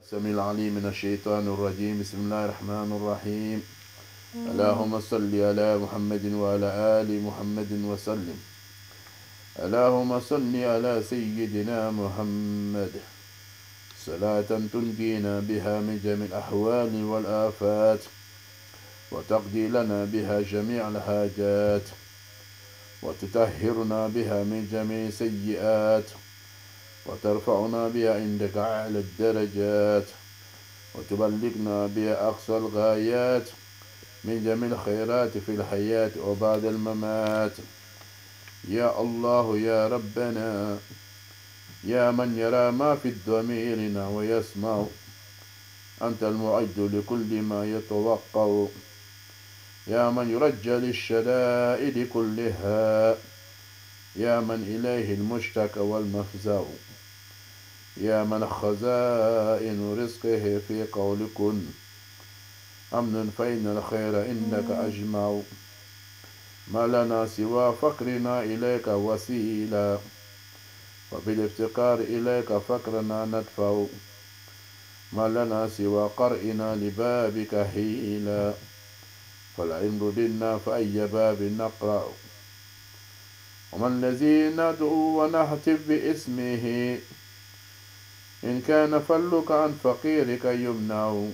السميع العليم من الشيطان الرجيم. بسم الله الرحمن الرحيم. اللهم صل على محمد وعلى آل محمد وسلم. اللهم صل على سيدنا محمد صلاة تنجينا بها من جميع الأحوال والآفات، وتقضي لنا بها جميع الحاجات، وتطهرنا بها من جميع السيئات، وترفعنا بها عندك أعلى الدرجات، وتبلغنا بها أقصى الغايات من جميع الخيرات في الحياة وبعد الممات. يا الله يا ربنا، يا من يرى ما في ضميرنا ويسمع، أنت المعد لكل ما يتوقع، يا من يرجى للشدائد كلها، يا من إليه المشتكى والمفزع، يا من خزائن رزقه في قول كن أمن فإن الخير إنك أجمع. ما لنا سوى فقرنا إليك وسيلا، وبالافتقار إليك فقرنا ندفع. ما لنا سوى قرئنا لبابك هيلا، فالعلم ردنا فأي باب نقرأ. وما الذي ندعو ونهتف باسمه، إن كان فلك عن فقيرك يمنع.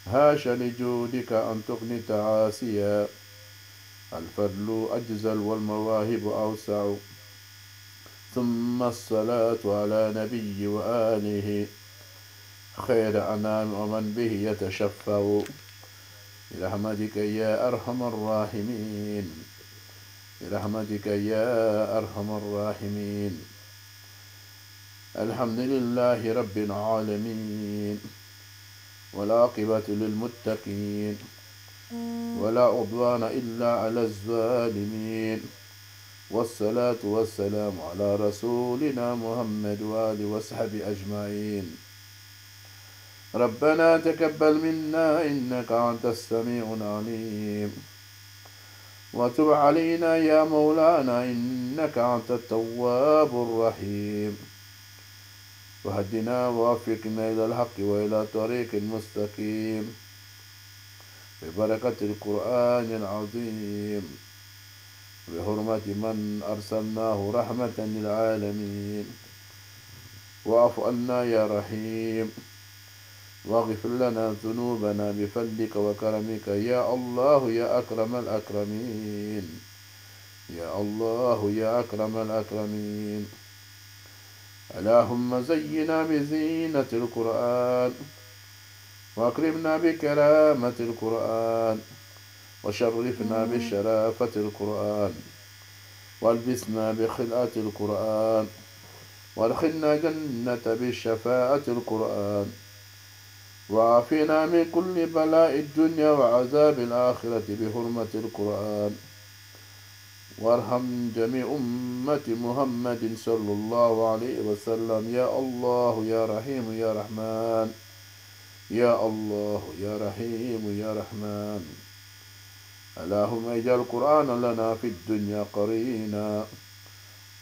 هاش لجودك أن تغني تعاسيا، الفضل أجزل والمواهب أوسع. ثم الصلاة على نبي وآله خير أنام ومن به يتشفع، برحمتك يا أرحم الراحمين، برحمتك يا أرحم الراحمين. الحمد لله رب العالمين، والعاقبة للمتقين، ولا عدوان إلا على الظالمين. والصلاة والسلام على رسولنا محمد وآله وصحبه أجمعين. ربنا تقبل منا إنك أنت السميع العليم، وتب علينا يا مولانا إنك أنت التواب الرحيم. وهدنا ووفقنا إلى الحق وإلى طريق مستقيم، ببركة القرآن العظيم، بحرمة من أرسلناه رحمة للعالمين. واعف عنا يا رحيم، واغفر لنا ذنوبنا بفضلك وكرمك يا الله يا أكرم الأكرمين، يا الله يا أكرم الأكرمين. اللهم زينا بزينة القرآن، وأكرمنا بكرامة القرآن، وشرفنا بشرافة القرآن، والبسنا بخلعة القرآن، وادخلنا جنة بشفاعة القرآن، وعافنا من كل بلاء الدنيا وعذاب الآخرة بحرمة القرآن. وارحم جميع أمة محمد صلى الله عليه وسلم. يا الله يا رحيم يا رحمن، يا الله يا رحيم يا رحمن. اللهم اجعل القرآن لنا في الدنيا قرينا،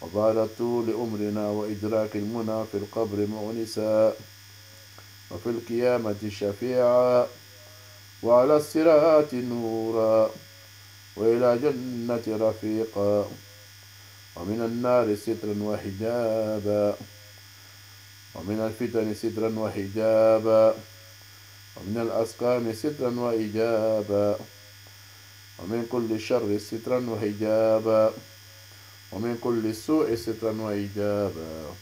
وبعد طول عمرنا وإدراك المنى في القبر مؤنسا، وفي القيامة شفيعا، وعلى الصراط نورا، وإلى جنة رفيقا، ومن النار سترا وحجابا، ومن الفتن سترا وحجابا، ومن الأسقام سترا وإجابا، ومن كل شر سترا وحجابا، ومن كل سوء سترا وإجابا،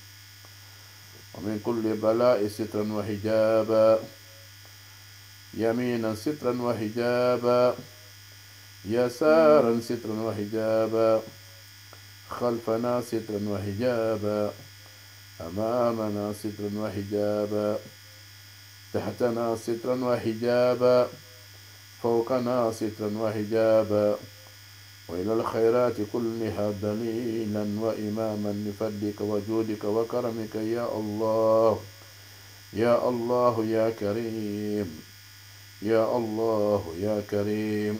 ومن كل بلاء سترا وحجابا، يمينا سترا وحجابا، يسارا سترا وحجابا، خلفنا سترا وحجابا، أمامنا سترا وحجابا، تحتنا سترا وحجابا، فوقنا سترا وحجابا، وإلى الخيرات كلها دليلا وإماما لفضلك وجودك وكرمك يا الله، يا الله يا كريم، يا الله يا كريم.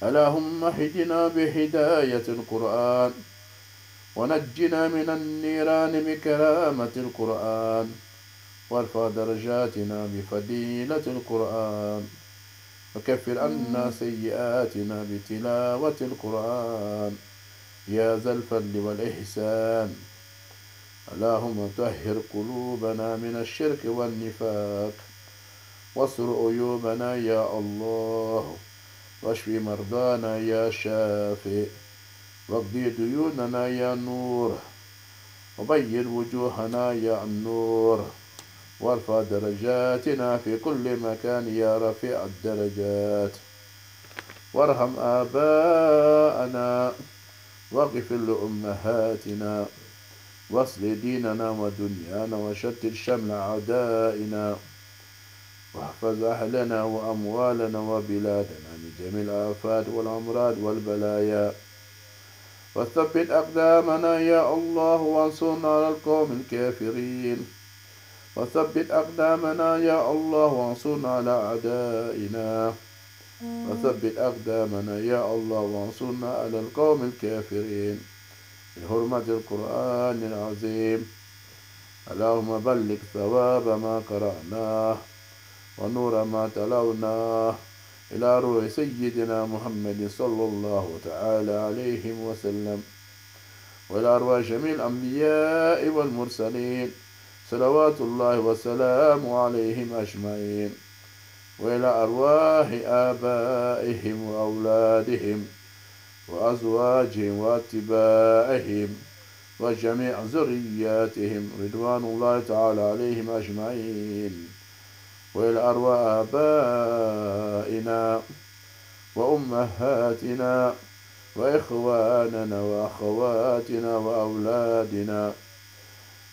اللهم اهدنا بهداية القرآن، ونجنا من النيران بكرامة القرآن، وارفع درجاتنا بفضيلة القرآن، وكفر عنا سيئاتنا بتلاوة القرآن يا ذا الفضل والإحسان. اللهم طهر قلوبنا من الشرك والنفاق، واستر عيوبنا يا الله، واشف مرضانا يا شافي، واقضي ديوننا يا نور، وبيض وجوهنا يا النور، وارفع درجاتنا في كل مكان يا رفيع الدرجات. وارحم آباءنا، واغفر لأمهاتنا، واصل ديننا ودنيانا، وشتت شمل أعدائنا، واحفظ أهلنا وأموالنا وبلادنا من جميع الآفات والأمراض والبلايا، وثبت أقدامنا يا الله، وانصرنا على القوم الكافرين. وثبت أقدامنا يا الله، وانصرنا على أعدائنا. وثبت أقدامنا يا الله، وانصرنا على القوم الكافرين بحرمة القرآن العظيم. اللهم بلغ ثواب ما قرأناه ونور ما تلوناه إلى روح سيدنا محمد صلى الله تعالى عليه وسلم، وإلى أرواح جميع الأنبياء والمرسلين صلوات الله وسلامه عليهم أجمعين، وإلى أرواح آبائهم وأولادهم وأزواجهم وأتباعهم وجميع ذرياتهم رضوان الله تعالى عليهم أجمعين، وإلى أرواح آبائنا وأمهاتنا وإخواننا وأخواتنا وأولادنا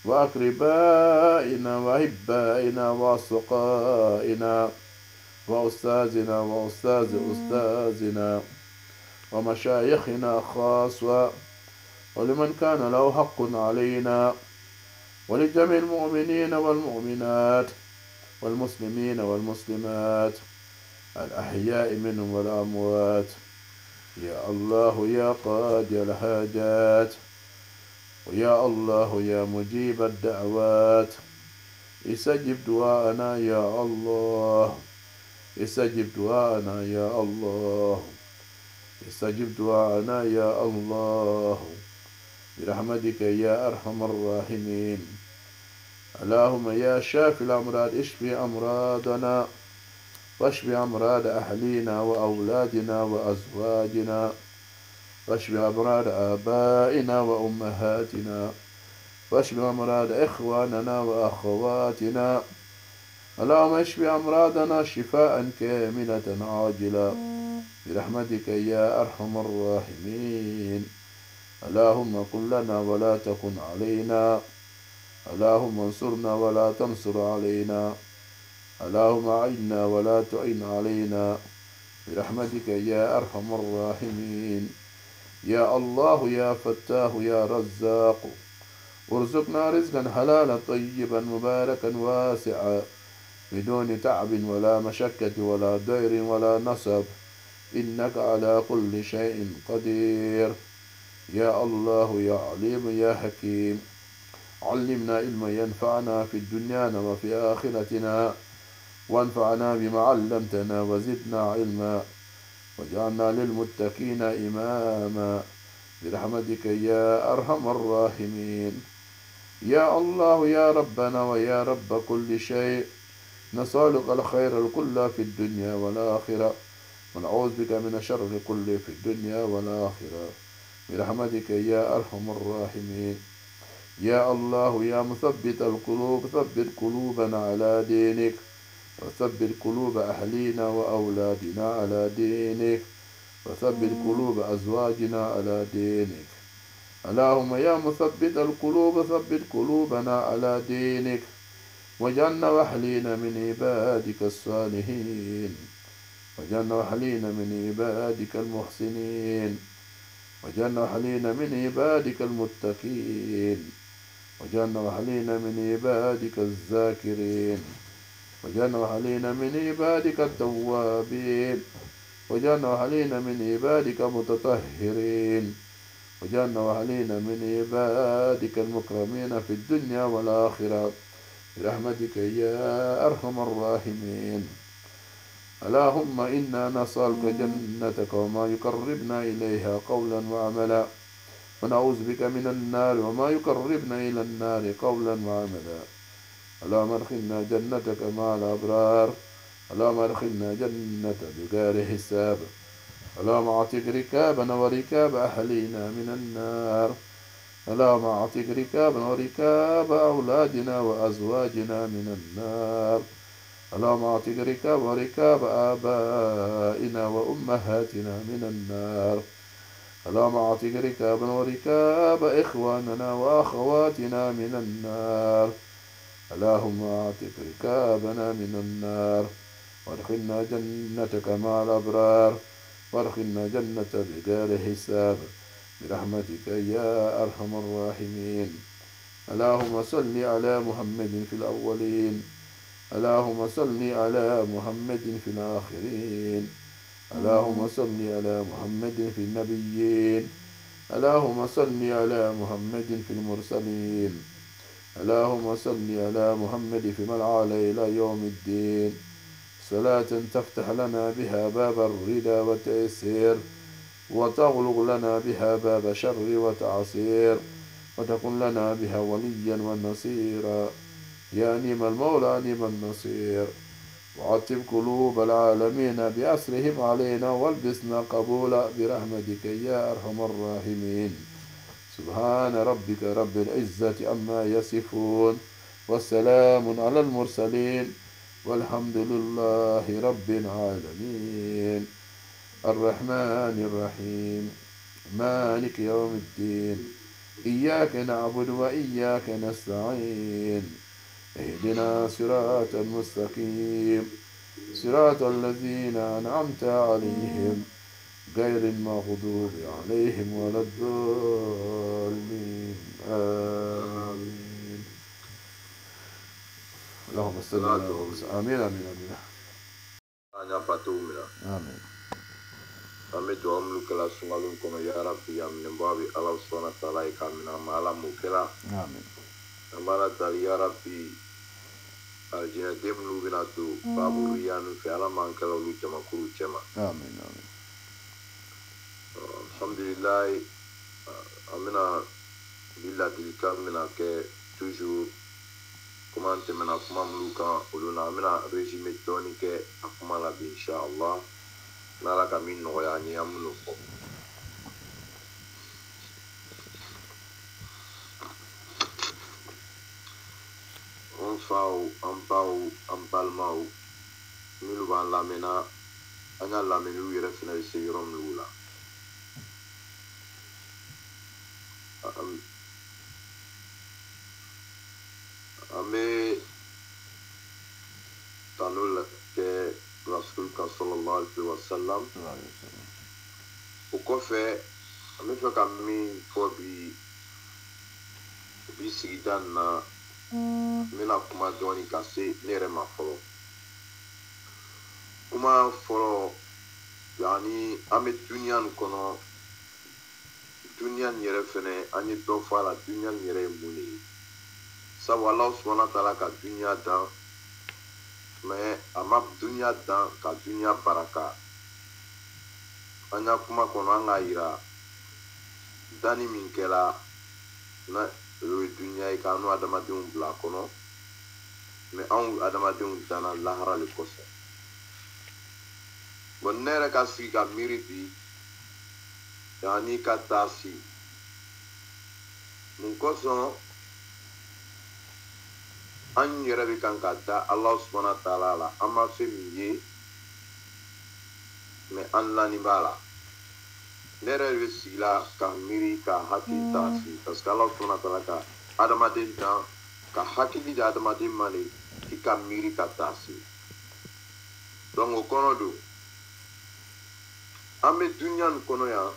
وأقربائنا وأحبائنا وأصدقائنا وأستاذنا وأستاذ أستاذنا ومشايخنا خاصة، ولمن كان له حق علينا، ولجميع المؤمنين والمؤمنات والمسلمين والمسلمات الأحياء منهم والأموات. يا الله يا قاضي الحاجات، ويا الله يا مجيب الدعوات، استجب دعاءنا يا الله، استجب دعاءنا يا الله، استجب دعاءنا يا الله برحمتك يا أرحم الراحمين. اللهم يا شافي الأمراض اشفي أمراضنا، واشف أمراض أهلينا وأولادنا وأزواجنا، واشف أمراض آبائنا وأمهاتنا، واشف أمراض إخواننا وأخواتنا. اللهم اشف أمراضنا شفاء كاملة عاجلا برحمتك يا أرحم الراحمين. اللهم كن لنا ولا تكن علينا، اللهم انصرنا ولا تنصر علينا، اللهم أعنا ولا تعن علينا برحمتك يا أرحم الراحمين. يا الله يا فتاه يا رزاق، ارزقنا رزقا حلالا طيبا مباركا واسعا بدون تعب ولا مشقة ولا ضير ولا نصب، إنك على كل شيء قدير. يا الله يا عليم يا حكيم، علمنا علما ينفعنا في دنيانا وفي آخرتنا، وانفعنا بما علمتنا وزدنا علما، واجعلنا للمتقين إماما برحمتك يا أرحم الراحمين. يا الله يا ربنا ويا رب كل شيء، نسألك الخير الكل في الدنيا والآخرة، ونعوذ بك من الشر الكل في الدنيا والآخرة برحمتك يا أرحم الراحمين. يا الله يا مثبت القلوب، ثبت قلوبنا على دينك، وثبت قلوب أهلينا وأولادنا على دينك، وثبت قلوب أزواجنا على دينك. اللهم يا مثبت القلوب ثبت قلوبنا على دينك، واجعلنا وأهلينا من عبادك الصالحين، واجعلنا وأهلينا من عبادك المحسنين، واجعلنا وأهلينا من عبادك المتقين، واجعلنا وأهلينا من عبادك الذاكرين، واجعلنا وأهلينا من عبادك التوابين، واجعلنا وأهلينا من عبادك المتطهرين، واجعلنا وأهلينا من عبادك المكرمين في الدنيا والآخرة برحمتك يا أرحم الراحمين. اللهم إنا نسألك جنتك وما يقربنا إليها قولا وعملا، ونعوذ بك من النار وما يقربنا إلى النار قولا وعملا. اللهم ادخلنا جنتك مع الأبرار، اللهم ادخلنا جنة بغير حساب. اللهم اعتق ركابنا وركاب أهلينا من النار. اللهم اعتق ركابنا وركاب أولادنا وأزواجنا من النار. اللهم اعتق ركاب وركاب آبائنا وأمهاتنا من النار. اللهم اعتق ركابنا وركاب إخواننا وأخواتنا من النار. اللهم اعتق ركابنا من النار، وادخلنا جنتك مع الأبرار، وادخلنا جنة بغير حساب برحمتك يا أرحم الراحمين. اللهم صل على محمد في الأولين، اللهم صل على محمد في الآخرين، اللهم صل على محمد في النبيين، اللهم صل على محمد في المرسلين، اللهم صل على محمد في من العالى إلى يوم الدين، صلاة تفتح لنا بها باب الرضا والتيسير، وتغلق لنا بها باب شر وتعسير، وتكون لنا بها وليا ونصيرا. يا نعم المولى نعم النصير. وعتب قلوب العالمين بأسرهم علينا، والبسنا قبولا برحمتك يا أرحم الراحمين. سبحان ربك رب العزة عما يصفون، والسلام على المرسلين، والحمد لله رب العالمين. الرحمن الرحيم مالك يوم الدين، إياك نعبد وإياك نستعين، اهدنا صراط المستقيم، صراط الذين أنعمت عليهم غير المغضوب عليهم ولا الضالين. آمين. اللهم صل على محمد. آمين آمين آمين. آمين. Ame doa mulu kala sungalun kono ya Rabbi ya mnembawi Allah subhanahu wa ta'ala ikamina mala mukela. Amin. Amala tali ya Rabbi aljina demlu binatu babu riyanu fi ala mankala lu jama kuru jama. Amin amin. Alhamdulillah amina bila dilika mina ke toujours komante mena kuma mulu kan uluna amina régime doni ke akuma la bi inshallah. Nala kami nɔgɔya an ye an minnu fɔ. An faw, an baw, an balimaw minnu b'an lamɛnna, an y'a lamɛnniw yɛrɛ fana bɛ se yɔrɔ minnu la. An bɛ tanu kɛ Rasul kan sallallahu alaihi wa sallam. O kɔfɛ an bɛ fɛ ka min fɔ bi sigida nin na n bɛna kuma dɔɔni ka se ne yɛrɛ ma fɔlɔ. Kuma fɔlɔ yani an bɛ duniya nin kɔnɔ, duniya nin yɛrɛ fɛnɛ an ye dɔ fɔ a la. Duniya nin yɛrɛ ye mun de ye? Sabu Allah subhanahu wa ta'ala ka duniya dan, mais a ma duniya dan ka duniya baraka. An ya kuma kɔnɔ an k'a yira danni min kɛra na o ye duniya ye k'an n'o adamadenw bila a kɔnɔ, mais anw adamadenw danna lahara le kɔfɛ. Bon ne yɛrɛ ka sigi ka miiri bi yani ka taa si mun kosɔn an yɛrɛ bɛ kan ka da Allah subhanahu wa ta'ala la. An ma fɛn min ye mais an lani b'a la. Ne yɛrɛ bɛ sigi la ka miiri ka hakili ta si, parce que Allah subhanahu wa ta'ala ka adamaden dan ka hakili di adamaden ma de k'i ka miiri ka taa si. Donc o kɔnɔ don an bɛ duniya nin kɔnɔ yan.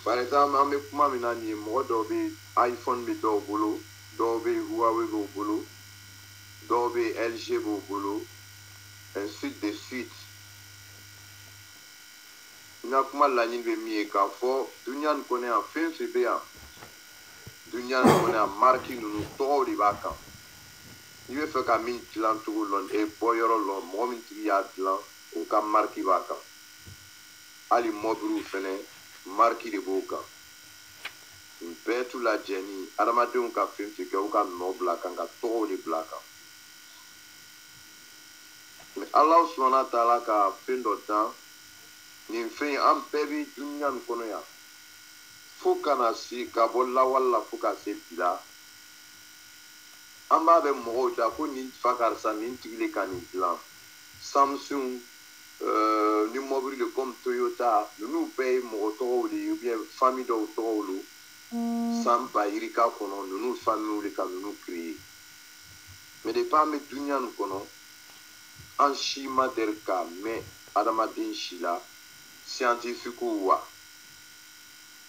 Par exemple an bɛ kuma min na nin ye, mɔgɔ dɔw bɛ iPhone bɛ dɔw bolo, dɔw bɛ Huawei b'u bolo, dɔw bɛ LG b'u bolo, ainsi de suite. N ka kuma laɲini bɛ min ye k'a fɔ duniya nin kɔnɔ yan fɛn fɛn bɛ yan dunia kɔnɔ a mariki ninnu tɔgɔw de b'a kan n'i bɛ fɛ ka min dilan cogo lɔn bɔ yɔrɔ lɔn mɔgɔ min tigi y'a dilan o ka mariki b'a kan hali mɔbiliw fɛnɛ mariki de b'o kan nin bɛɛ t'u lajɛ ni adamadenw ka fɛn fɛn kɛ u ka nɔ bila kan ka tɔgɔw de bila kan mɛ Ala subahana taala ka fɛn dɔ dan nin fɛn an bɛɛ bɛ dunia nin kɔnɔ yan fo kana se ka bɔ lawale la fo ka se bi la an b'a bɛ mɔgɔw da ko nin fa karisa nin tigi le ka nin dilan Samsung ni mɔbili de comme Toyota ninnu bɛɛ ye mɔgɔ tɔgɔw de ye ou bien famille dɔw tɔgɔw lo san ba yirika kɔnɔ ninnu famille de ka ninnu créer mais depuis an bɛ dunia nin kɔnɔ an si ma deli ka mɛn adamaden si la scientifique wa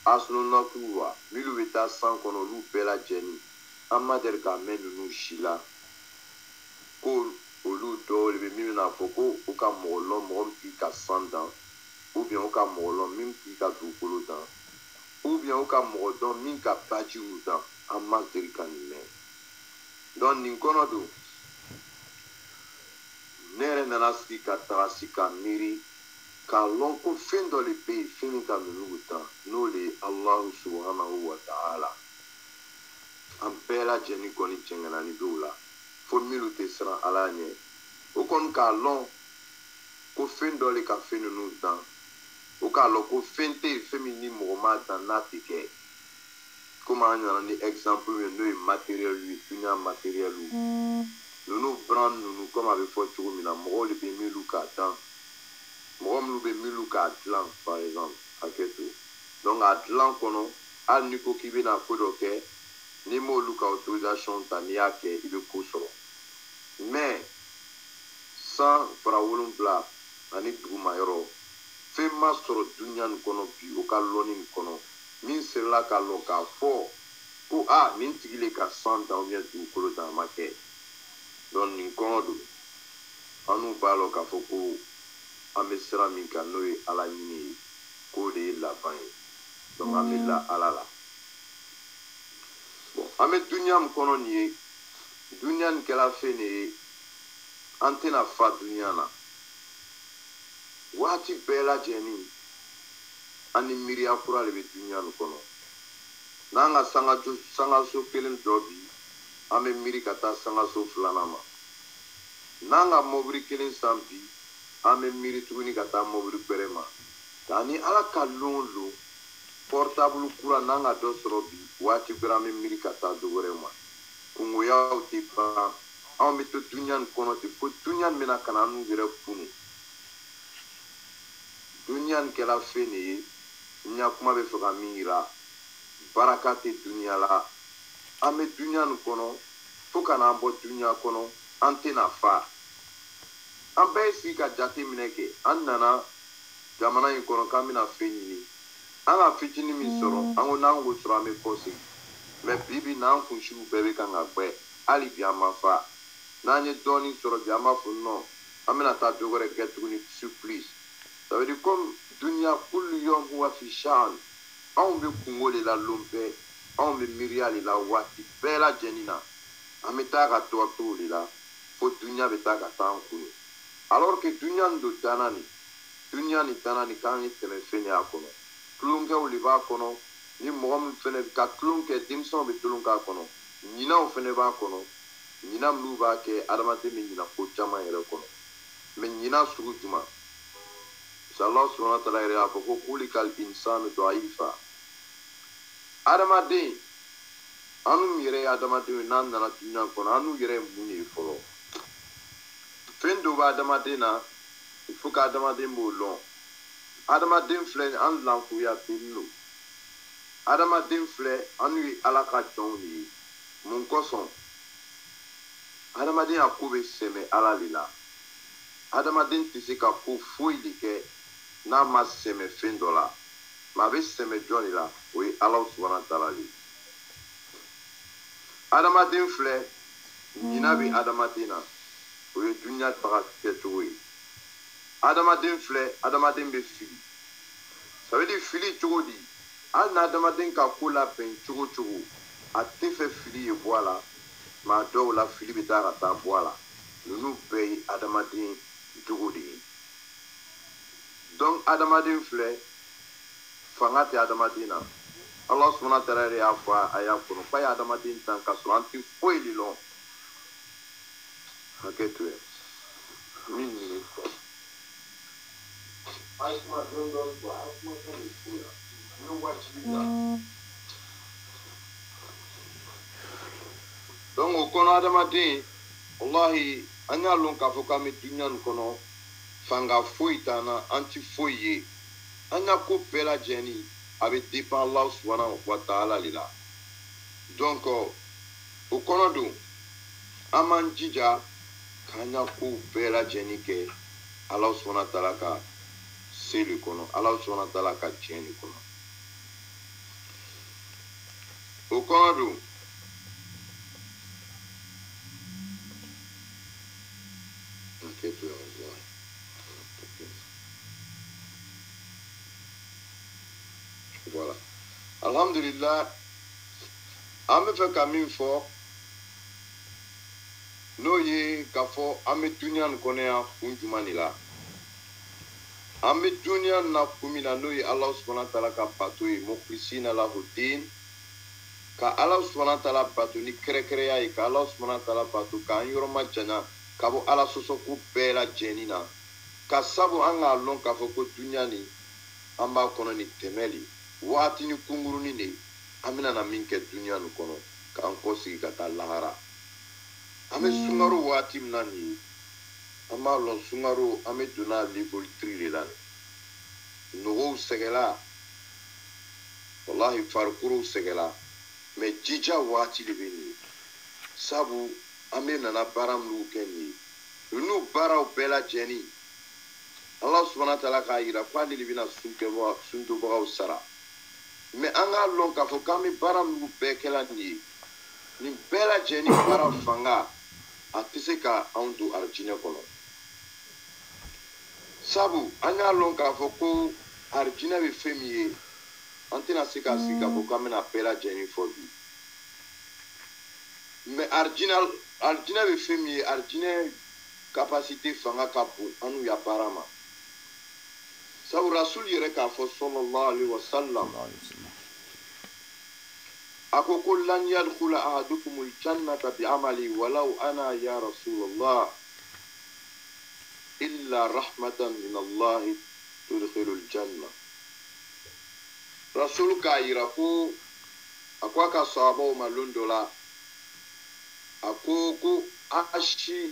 astronaute wa minnu bɛ taa san kɔnɔ olu bɛɛ lajɛlen an ma deli ka mɛn ninnu si la ko olu dɔw de bɛ min bɛna fɔ ko u ka mɔgɔ lɔn mɔgɔ min t'i ka san dan ou bien u ka mɔgɔ lɔn min t'i ka dugukolo dan ou bien u ka mɔgɔ dɔn min ka bajiw dan an ma deli ka nin mɛn donc nin kɔnɔ don ne yɛrɛ nana sigi ka taga sigi ka miiri k'a lɔn ko fɛn dɔ de bɛ yen fɛn min ka ninnu dan n'o de ye Alahu subahanahu wa ta'ala an bɛɛ lajɛlen kɔni cɛŋɛnani b'o la fo minnu tɛ siran Ala ɲɛ o kɔni k'a lɔn ko fɛn dɔ de ka fɛn ninnu dan o k'a lɔn ko fɛn tɛ yen fɛn min ni mɔgɔ m'a dan n'a tɛ kɛ komi an nana ni exemple ye n'o ye matériel ye dunia matériel ninnu brand ninnu comme a bɛ fɔ cogo min na mɔgɔw de bɛ minnu k'a dan mɔgɔ minnu bɛ minnu k'a dilan par exemple hakɛto donc a dilan kɔnɔ hali n'i ko k'i bɛna ko dɔ kɛ n'i m'olu ka autorisation ta n'i y'a kɛ i bɛ ko sɔrɔ mais 100 fara 7 ani duguma yɔrɔ fɛn ma sɔrɔ dunia nin kɔnɔ bi o ka lɔnni nin kɔnɔ min serila ka lɔn k'a fɔ ko nin tigi le ka san dan ou bien dugukolo dan a ma kɛ donc nin kɔnɔ don an n'u b'a lɔn k'a fɔ ko an bɛ sira min kan n'o ye Ala ɲini ye k'o de ye laban ye donc an bɛ la Ala la bon an bɛ dunia min kɔnɔ nin ye dunia nin kɛla fɛn de ye an tɛna fa dunia na waati bɛɛ lajɛlen an ni miiriya kura de bɛ dunia nin kɔnɔ n'an ka sangaso kelen dɔ bi an bɛ miiri ka taa sangaso 2nan ma n'an ka mɔbili kelen san bi an bɛ miiri tuguni ka taa mɔbili wɛrɛ ma nka ni Ala ka lon o lon portable kura n'an ka dɔ sɔrɔ bi waati bɛɛ an bɛ miiri ka taa dɔ wɛrɛ ma kungoyaw tɛ ban anw bɛ to dunia nin kɔnɔ ten fo dunia nin bɛna ka na an n'u yɛrɛ funu dunia nin kɛla fɛn de ye n ka kuma bɛ fɛ ka min yira baraka tɛ dunia la an bɛ dunia nin kɔnɔ fo ka n'an bɔ dunia kɔnɔ an tɛna fa an bɛɛ ye sigi ka jateminɛ kɛ an nana jamana in kɔnɔ k'an bɛna fɛn ɲini an ka fitinin min sɔrɔ an ko n'an k'o sɔrɔ an bɛ kɔsegin mais bi bi n'an kunsigiw bɛɛ bɛ kan ka gbɛ hali bi an ma fa n'an ye dɔɔnin sɔrɔ bi an b'a fɔ non an bɛna taa dɔ wɛrɛ kɛ tuguni surprise ça veut dire comme dunia kullu yawm huwa fi sha'n anw bɛ kungo de la lon bɛɛ anw bɛ miiriya de la waati bɛɛ lajɛlen na an bɛ taa ka to o de la fo dunia bɛ taa ka taa an kunu alors que dunia nin don danna nin dunia nin danna nin k'an ye tɛmɛ fɛn de y'a kɔnɔ tulonkɛw de b'a kɔnɔ ni mɔgɔ min fɛnɛ ka tulon kɛ denmisɛnw bɛ tulon k'a kɔnɔ ɲinanw fɛnɛ b'a kɔnɔ ɲinan minnu b'a kɛ adamaden bɛ ɲina ko caman yɛrɛ kɔnɔ mais ɲinan sugu jumɛn Allah subhanahu wa ta'ala yɛrɛ y'a fɔ ko kulikal insanu da'ifa adamaden an n'u yɛrɛ ye adamaden ye n'an nana dunia kɔnɔ an n'u yɛrɛ ye mun de ye fɔlɔ fɛn dɔ bɛ adamaden na il faut que adamaden b'o lɔn adamaden filɛ an lankuya bɛnnen don adamaden filɛ an n'u ye Ala ka jɔnw de ye mun kosɔn adamaden a ko bɛ sɛmɛ Ala de la adamaden tɛ se ka ko foyi de kɛ n'a ma sɛmɛ fɛn dɔ la mais a bɛ sɛmɛ jɔn de la o ye Ala subahana taala de ye adamaden filɛ ɲina bɛ adamaden na o ye dunia taga kɛcogo ye adamaden filɛ adamaden bɛ fili ça veut dire fili cogo di hali n'adamaden ka ko labɛn cogo cogo a tɛ fɛ fili ye bɔ a la maa dɔw la fili bɛ taa ka taa bɔ a la ninnu bɛɛ ye adamaden jogo de ye donc adamaden filɛ fanga tɛ adamaden na Allah subhanahu wa ta'ala yɛrɛ y'a fɔ a y'a kɔnɔ k'a ye adamaden tan ka sɔrɔ an tɛ foyi de lɔn hakɛ to yen min ɲini fɔ a ye kuma dɔɔni dɔɔni fɔ a ye kuma kan de fɔ yan n ye wajibi la donc o kɔnɔ adamaden wallahi an y'a lɔn k'a fɔ k'an bɛ dunuya nin kɔnɔ fanga foyi t'an na an tɛ foyi ye an ka ko bɛɛ lajɛlen a bɛ dépend Allah subhanahu wa ta'ala de la donc o kɔnɔ don an b'an jija k'an ka ko bɛɛ lajɛlen kɛ Allah subhanahu wa ta'ala ka se de kɔnɔ Allah subhanahu wa ta'ala ka tiɲɛ de kɔnɔ o kɔnɔ don voilà alhamdulillah an bɛ fɛ ka min fɔ n'o ye k'a fɔ an bɛ duniya nin kɔnɔ yan kun jumɛn de la an bɛ duniya nin na kun min na n'o ye Allah subhanahu wa ta'ala ka bato ye mukhlisina lahu din ka Allah subhanahu wa ta'ala bato ni kɛrɛkɛrɛya ye ka Allah subhanahu wa ta'ala bato k'an yɔrɔ ma janya ka bɔ ala sɔsɔko bɛɛ lajɛlen na ka sabu an k'a lɔn k'a fɔ ko duniya nin an b'a kɔnɔ ni tɛmɛ de waati ni kunkurunin de an bɛna na min kɛ duniya nin kɔnɔ k'an kɔsigi ka taa lahara an bɛ sunkaro waati min na nin ye an b'a lɔn sunkaro an bɛ donna lévoltiri de la nogow sɛgɛla wallahi farikolow sɛgɛla mɛ jija waati de bɛ nin ye sabu an bɛ nana baara minnu kɛ nin ye ninnu baaraw bɛɛ lajɛlen Allah subhanahu wa ta'ala k'a yira k'ale de bɛna suntobagaw sara mɛ an k'a lɔn k'a fɔ k'an bɛ baara minnu bɛɛ kɛla nin ye nin bɛɛ lajɛlen baara fanga a tɛ se ka anw don arijinɛ kɔnɔ sabu an y'a lɔn k'a fɔ ko arijinɛ bɛ fɛn min ye an tɛna se k'a sigi k'a fɔ k'an bɛna bɛɛ lajɛlen fɔ bi mɛ arijinɛ bɛ fɛn min ye arijinɛ kapasite fanga ka bon an n'u ya baara ma sabu rasul yɛrɛ k'a fɔ sallallahu alaihi wa sallam a ko lan yadkhula ahadukumul jannata bi amali walau ana ya rasulallah illa rahmatan min Allah tudkhilul janna rasul k'a yira ko a ko a ka sahabaw ma lon dɔ la a ko a si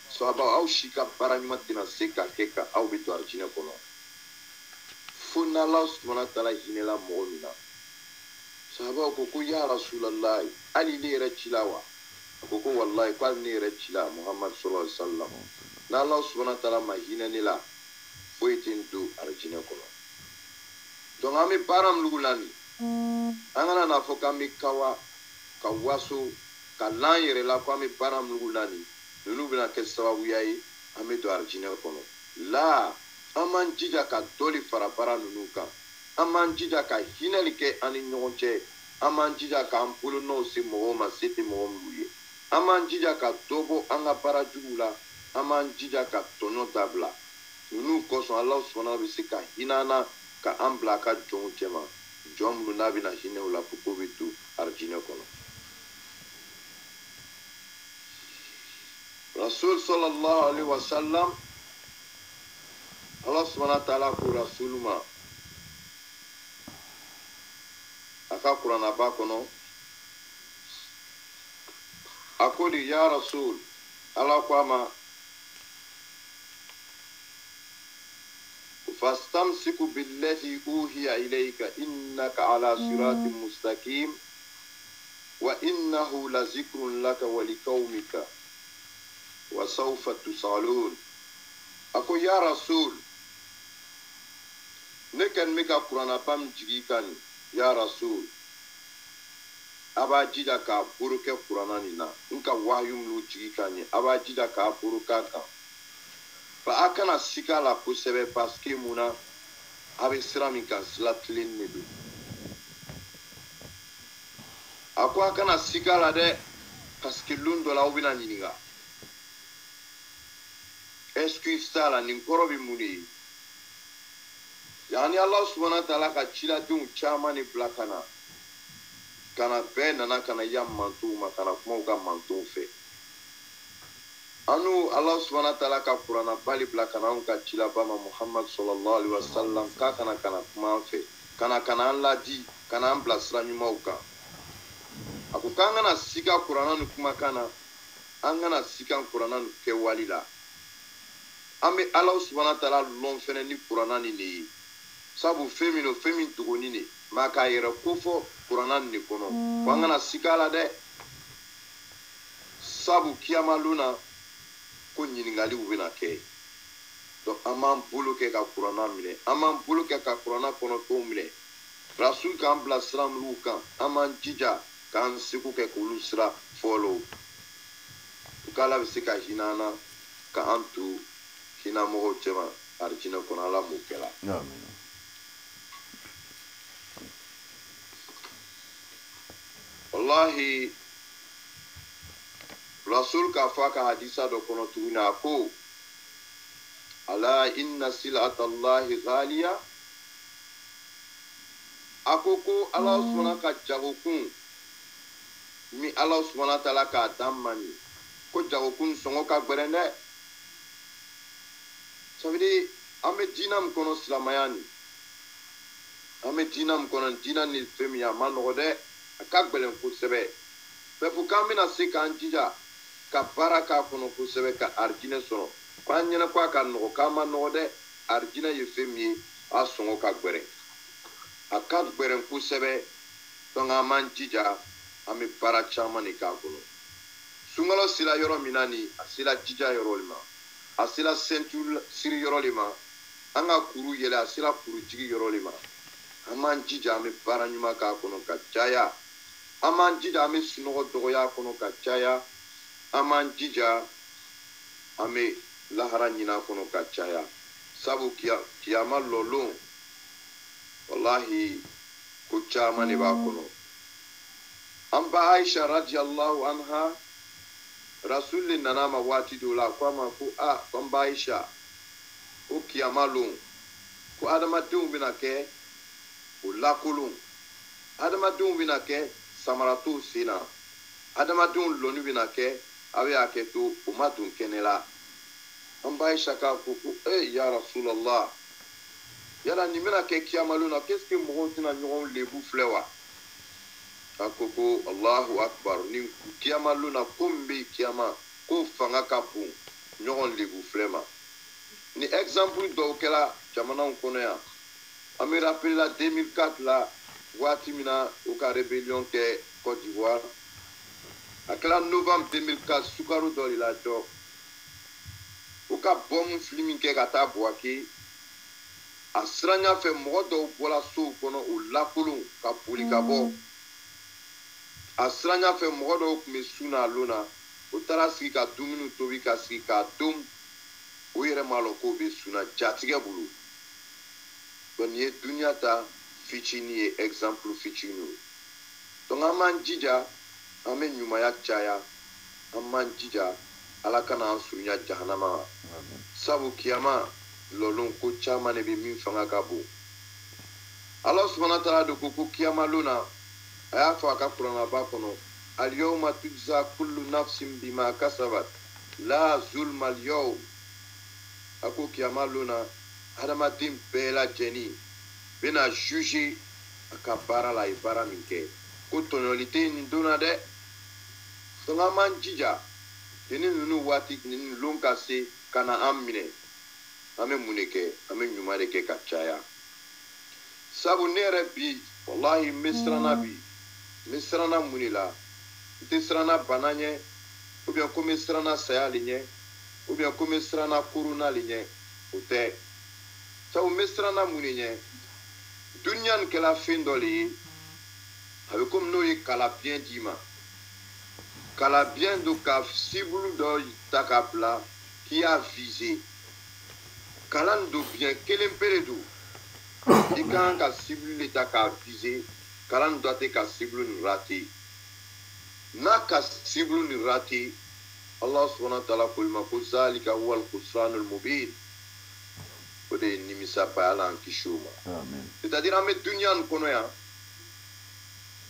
sahabaw aw si ka baara ɲuman tɛna se ka kɛ ka aw bɛ to arijinɛ kɔnɔ fo n'Ala subhanahu wa ta'ala hinɛla mɔgɔ min na sahabaw ko ya rasulallah hali ne yɛrɛ ci la wa a ko wallahi ko hali ne yɛrɛ ci la Muhammad sallallahu alaihi wa sallam n'Ala subhanahu wa ta'ala ma hinɛ ne la foyi tɛ n to arijinɛ kɔnɔ donc an bɛ baara minnu la nin an kana n'a fɔ k'an bɛ kawa ka waso ka lan yɛrɛ la ko an bɛ baara minnu la nin ninnu bɛna kɛ sababuya ye an bɛ don arijinɛ kɔnɔ la an b'an jija ka dɔ de fara baara ninnu kan an b'an jija ka hinɛli kɛ an ni ɲɔgɔn cɛ an b'an jija k'an bolonɔw se mɔgɔw ma se tɛ mɔgɔ minnu ye an b'an jija ka dɔ bɔ an ka baara juguw la an b'an jija ka tɔɲɔ dabila ninnu kosɔn Allah subhanahu bɛ se ka hinɛ an na ka an bila a ka jɔnw cɛma jɔn minnu n'a bɛna hinɛ o la ko k'o bɛ to arijinɛ kɔnɔ rasul sallallahu alaihi wa sallam Allah subhanahu wa ta'ala ko rasul ma a ka kuranaba kɔnɔ a ko de ya rasul Allah ko a ma fastamsiku billazi uhiya ilayka innaka ala siratin mustaqim wa innahu lazikrun laka wa liqaumika wa sawfa tusalun ako ya rasul ne kan me ka kurana pam jigi kan ya rasul aba jida ka buru ke kurana ni na nka wahyu mu jigi kan ni aba jida ka buru ka kan fa akana sikala kosɛbɛ parce que muna abe sira min kan sila tilen ne do a ko a kana siga la dɛ parce que lon dɔ la aw bɛna ɲininka excuse t'a la nin kɔrɔ bɛ mun de ye yani ala subahana taala ka ciladenw caman de bila ka na bɛɛ nana ka na ya mantow ma ka na kuma u ka mantow fɛ anu ala subahana taala ka kurana bali bila ka na anw ka cilaba ma muhammad sallallahu alaihi wasallam k'a kana kuma an fɛ kana an ladi kana an bila sira ɲumanw kan a ko k'an kana siga kurana ni kumakan na an kana siga kurana ni kɛwali la an bɛ ala subahana taala lɔn fɛnɛ ni kurana ni de ye sabu fɛn min don fɛn min dogoni de mɛ k'a yɛrɛ kofɔ kurana nin de kɔnɔ ko an kana siga la dɛ sabu kiyama lon na ko ɲininkaliw bɛna kɛ donc an b'an bolo kɛ ka kurana minɛ an b'an bolo kɛ ka kurana kɔnɔfɛnw minɛ rasul k'an bila sira minnu kan an b'an jija k'an seko kɛ k'olu sira fɔlɔ k'ala bɛ se ka hinɛ an na k'an to hinɛmɔgɔw cɛma arijinɛ kɔnɔ ala m'o kɛla wallahi rasul k'a fɔ a ka hadisa dɔ kɔnɔ tuguni a ko ala inna silata allahi ghaliya a ko ala subahana ka jagokun min ala subahana taala k'a dan mani ko jagokun sɔngɔ ka gbɛrɛn dɛ ça veut dire an bɛ diinɛ min kɔnɔ silamɛya ni an bɛ diinɛ min kɔnɔ diinɛ ni fɛn min a ma nɔgɔ dɛ a ka gɛlɛn kosɛbɛ mais pour k'an bɛna se k'an jija ka baara k'a kɔnɔ kosɛbɛ ka arijinɛ sɔrɔ k'an ɲɛna ko a ka nɔgɔ k'a ma nɔgɔ dɛ arijinɛ ye fɛn min ye a sɔngɔ ka gbɛrɛn a ka gbɛrɛn kosɛbɛ donc an b'an jija an bɛ baara caman de k'a kɔnɔ sunkalo sera yɔrɔ min na ni a sera jija yɔrɔ de ma a sera ceinture siri yɔrɔ de ma an ka kuru yɛlɛ a sera kuru jigi yɔrɔ de ma an b'an jija an bɛ baara ɲuman k'a kɔnɔ ka caya an b'an jija an bɛ sunɔgɔ dɔgɔya a kɔnɔ ka caya an b'an jija an bɛ lahara ɲini a kɔnɔ ka caya sabu kiyama lɔlon wallahi ko caman de b'a kɔnɔ an ba aisha radiyallahu anha rasul le nana ma waati dɔw la a ko a ma ko ko an ba aisha ko kiyama lon ko adamadenw bɛna kɛ o lakolon adamadenw bɛna kɛ samara t'o sen na adamadenw lɔnni bɛna kɛ a bɛ hakɛ to o ma don kɛnɛ la an ba aisha k'a fɔ ko ya rasulallah yala nin bɛna kɛ kiyama lon na qu'est ce que mɔgɔw tɛna ɲɔgɔn lebu filɛ wa a ko allahu akbar nin kiyama lon na ko min bɛ kiyama ko fanga ka bon ɲɔgɔn lebu filɛ ma ni exemple dɔw kɛra jamanaw kɔnɔ yan an bɛ rappelé la 2004 la waati min na u ka rébellion kɛ Côte d'Ivoire a kɛra novembre 2004 sukaro dɔ de la jɔ u ka bɔmu fili min kɛ ka taa Buwake a siranya fɛ mɔgɔ dɔw bɔra sow kɔnɔ o lakolon ka boli ka bɔ a siranya fɛ mɔgɔ dɔw tun bɛ sun na lon na o taara sigi ka dumuni tobi ka sigi k'a dom o yɛrɛ m'a lɔn k'o bɛ sun na jatigɛ bolo donc nin ye duniya ta fitinin ye exemple fitinin ye donc an b'an jija an bɛ ɲumanya caya an b'an jija ala kana an surunya jahanama sabu kiyama lɔlon ko caman de bɛ min fanga ka bon ala subahana taala de ko kiyama lon na a y'a fɔ a ka kuranaba kɔnɔ al-yawma tujza kullu nafsin bima kasabat la zulma al-yawm a ko kiyama lon na hadamaden bɛɛ lajɛlen bɛna juger a ka baara la a ye baara min kɛ ko tɔɲɔli tɛ nin don na dɛ donc an b'an jija nin ninnu waati nin lon ka se ka na an minɛ an bɛ mun de kɛ an bɛ ɲuman de kɛ ka caya sabu ne yɛrɛ bi wallahi n bɛ siranna bi n bɛ siranna mun de la n tɛ siranna bana ɲɛ ou bien ko n bɛ siranna saya le ɲɛ ou bien ko n bɛ siranna korona le ɲɛ o tɛ sabu n bɛ siranna mun de ɲɛ duniya nin kɛla fɛn dɔ le ye a bɛ komi n'o ye kalabiyɛn d'i ma kalabiyɛn do ka cible dɔ ta k'a bila k'i y'a viser kalan do biyɛn kelen pe de do i ka kan ka cible de ta k'a viser kalan dɔ tɛ ka cible nin rater naka siblu ni rati Allah subhanahu wa ta'ala kulma ko zalika huwa al-khusranul mubin o de nimisa pa ala an kishuma amen c'est-à-dire ame dunya kono ya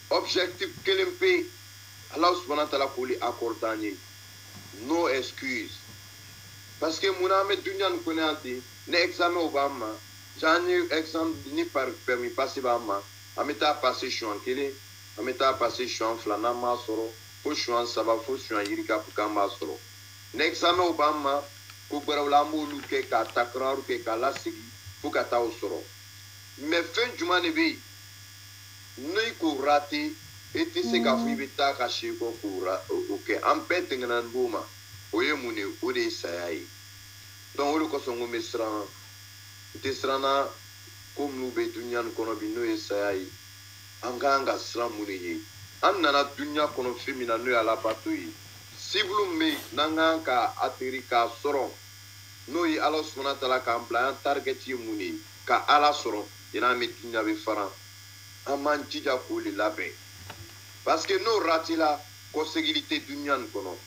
objectif kelempe Allah subhanahu wa ta'ala kuli accordanye no excuse parce que muna ame dunya kono anti ne examen obama jani examen ni par permis passer bama ameta passer chuan kele ameta passer chuan flana ma soro fo chuan saba fo chuan yirika pukamba soro ne examen obama ko gbara molu ke ka takraru ke ka lasigi fo ka ta soro mais fin juma ne bi noi ko rati eti se ka fu bita ka shi ko kura oke am pete ngana buma oye mune o de sayai donc o ko songo mesra tisrana ko mu be dunyan kono bi no sayai anganga sra mune yi an nana dunya kono femina no ala batui siblu me nanga ka aterika soro no yi Allah subhanahu wa ta'ala ka plan target yi mune ka ala soro ina mi dunya be fara aman jija ko le labe parce que no ratila possibilité dunyan kono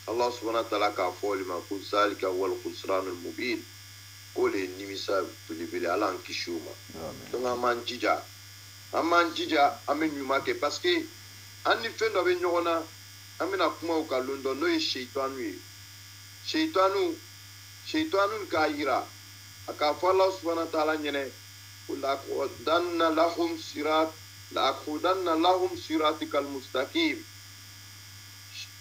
Allah subhanahu wa ta'ala ka foli ma ko zalika wal khusranul mubin ko le nimisa bili ala an kishuma donc aman jija amen nyuma ke parce que ani fendo be nyona amina kuma o kalundo no shaytanu ka yira aka fa Allah subhanahu wa ta'ala nyene ولأقعدن لهم صراطك المستقيم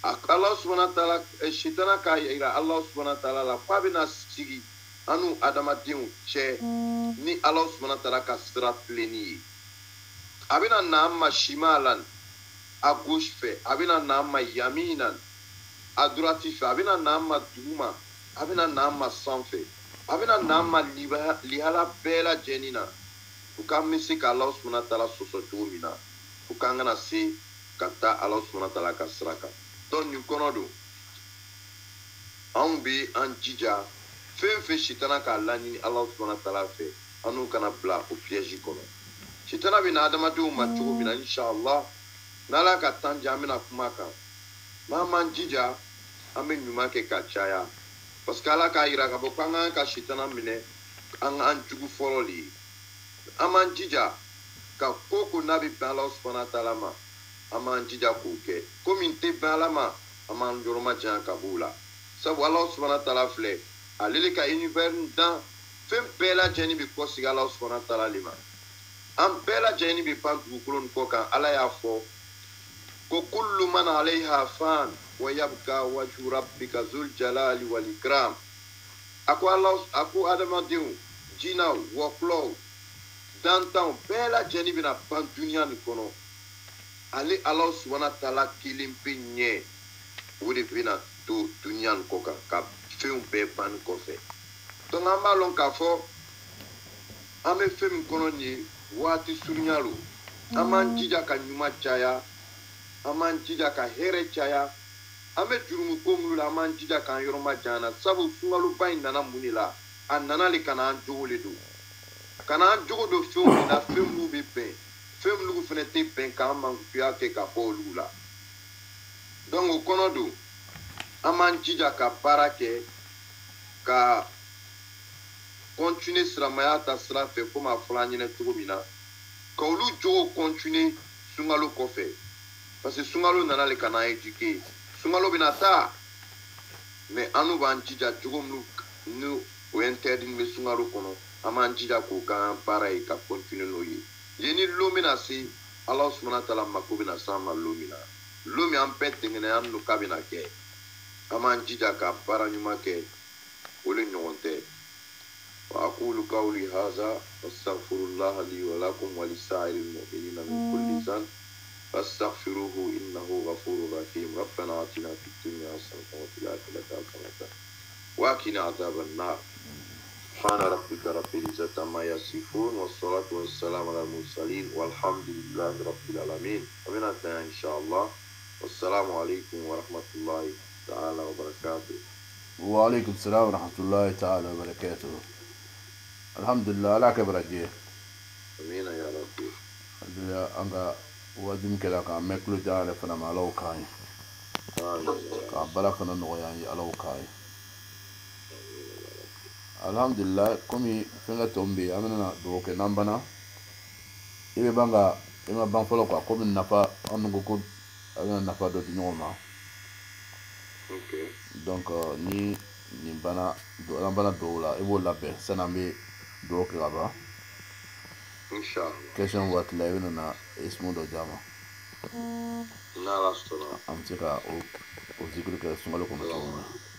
Allah subhanahu wa ta'ala shitana ka ira Allah subhanahu wa ta'ala la fabina sigi anu adamadenw cɛ ni Allah subhanahu wa ta'ala ka sira tilenni ye a bɛna na an ma shimalan a gauche fɛ a bɛna na an ma yaminan a droite fɛ a bɛna na an ma duguma a bɛna na an ma sanfɛ a bɛna na an ma lihala bɛɛ lajɛlen na u k'an bɛ se ka Allah subhanahu wa ta'ala sɔsɔ cogo min na u k'an kana se ka taa Allah subhanahu wa ta'ala ka sira kan donc nin kɔnɔ don anw bɛ an jija fɛn fɛn sitana k'a laɲini Allah subhanahu wa ta'ala fɛ an n'u kana bila o piège kɔnɔ sitana bɛ na adamadenw ma cogo min na inshallah n'Ala ka temps di an bɛna kuma kan n'an m'an jija an bɛ ɲuman kɛ ka caya parce que Ala k'a yira k'a fɔ k'an k'an ka sitana minɛ an jugu fɔlɔ de ye an m'an jija ka ko ko n'a bɛ bɛn Allah subhanahu wa ta'ala ma an m'an jija k'o kɛ ko min tɛ bɛn Ala ma an m'an yɔrɔma janya ka b'o la sabu Allah subhanahu wa ta'ala filɛ ale de ka univers dan fɛn bɛɛ lajɛlen bɛ kɔsigi Allah subhanahu wa ta'ala de ma an bɛɛ lajɛlen bɛ pan dugukolo nin kɔ kan Ala y'a fɔ ko kullu man alayha fan wa yabqa wajhu rabbika zul jalali wal ikram a ko adamadenw jinɛw wɔkulɔw dantanw bɛɛ lajɛlen bɛna pan duniya nin kɔnɔ ale Allah subhanahu wa ta'ala kelen pe ɲɛ o de bɛna to duniya nin kɔ kan ka fɛnw bɛɛ ban kɔfɛ donc an b'a lɔn k'a fɔ an bɛ fɛn min kɔnɔ nin ye waati surunya lo an b'an jija ka ɲuman caya an b'an jija ka hɛrɛ caya an bɛ jurumu ko minnu la an b'an jija k'an yɔrɔma janya sabu sunkaloba in nana mun de la a nana le ka n'an jogo le don ka n'an jogo don fɛnw min na fɛn minnu bɛ bɛn fɛn minnu fana tɛ bɛn k'an mankutuya kɛ ka bɔ olu la donc o kɔnɔ don an b'an jija ka baara kɛ ka continuer silamɛya ta sira fɛ komi a fɔra an ɲɛna cogo min na ka olu jogo continuer sunkalo kɔfɛ parce que sunkalo nana le ka n'an éduquer sunkalo bɛna taa mais an n'u b'an jija jogo minnu ni o interdit bɛ sunkalo kɔnɔ an b'an jija k'o k'an baara ye ka continuer n'o ye yen ni lon bɛna se Allah subhanahu wa ta'ala mako bɛna se an ma lon min na lon min an bɛɛ tɛŋɛnɛ an n'o k'a bɛna kɛ an b'an jija ka baara ɲuman kɛ o le ɲɔgɔn tɛ وأقول قولي هذا واستغفر الله لي ولكم ولسائر المؤمنين من كل ذنب فاستغفروه إنه غفور رحيم ربنا آتنا في الدنيا حسنة وفي الآخرة حسنة وقنا عذاب النار سبحان ربك رب العزة عما يصفون والصلاة والسلام على المرسلين والحمد لله رب العالمين وبنا إن شاء الله والسلام عليكم ورحمة الله تعالى وبركاته. وعليكم السلام ورحمة الله تعالى وبركاته. الحمد لله لك برجيه. امين يا رب. الحمد لله أنك wadim kɛla k'an mɛn tulo ja yɛrɛ fana ma Ala y'o k'an ye k'a baara fana nɔgɔya an ye Ala y'o k'an ye alhamdulillah komi fɛngɛ tɔ min bɛ yen an bɛna dugawu kɛ n'an banna i bɛ ban ka i ma ban fɔlɔ quoi komi nafa an ko ko a bɛna nafa dɔ di ɲɔgɔn ma donc ni nin banna an banna dugawu la i b'o labɛn sanni an bɛ dugawu kɛ ka ban question waati la i bɛ na ismu dɔ d'a ma an bɛ se ka o zikiri kɛ sunkalo kɔnɔ cogo min na